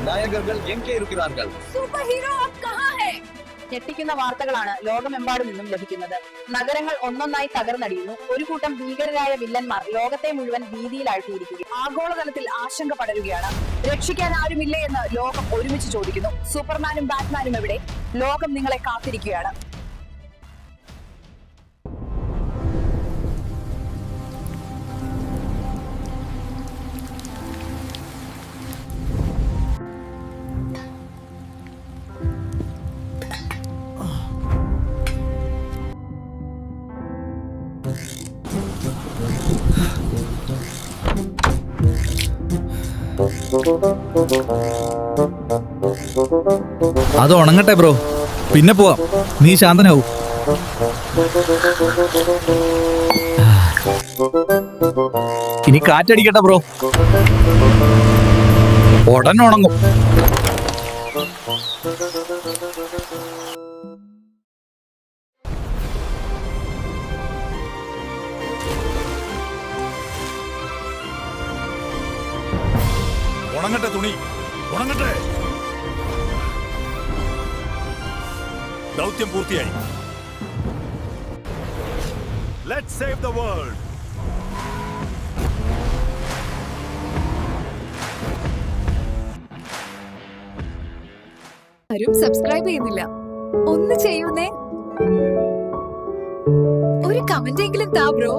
നായകர்கள் എங்கே இருக்கிறார்கள்? Super hero അബ് കഹാ high? ഞെട്ടിക്കുന്ന വാർത്തകളാണ് ലോകമെമ്പാടും നിന്നും ലഭിക്കുന്നത്. നഗരങ്ങൾ ഒന്നൊന്നായി തകർന്നടിയുന്നു. ഒരു കൂട്ടം ഭീകരരായ വില്ലന്മാർ ലോകത്തെ മുഴുവൻ ഭീതിയിലാഴ്ത്തിയിരിക്കുന്നു. ആഗോളതലത്തിൽ ആശങ്ക പടരുകയാണ്. രക്ഷിക്കാൻ ആരുമില്ലേ എന്ന് ലോകം ഒരുമിച്ച് ചോദിക്കുന്നു. സൂപ്പർമാനും ബാറ്റ്മാനും എവിടെ? ലോകം നിങ്ങളെ കാത്തിരിക്കുകയാണ്. അത് ഉണങ്ങട്ടെ ബ്രോ, പിന്നെ പോവാം. നീ ശാന്തനാവൂ. ഇനി കാറ്റടിക്കട്ടെ ബ്രോ, ഉടൻ ഉണങ്ങും. ഉണങ്ങട്ടെ തുണി, ഉണങ്ങട്ടെ. ദൗത്യം പൂർത്തിയായി. Let's save the world. ആരും സബ്സ്ക്രൈബ് ചെയ്യുന്നില്ല. ഒന്ന് ചെയ്യുന്നേ, ഒരു കമന്റ് എങ്കിലും താ ബ്രോ.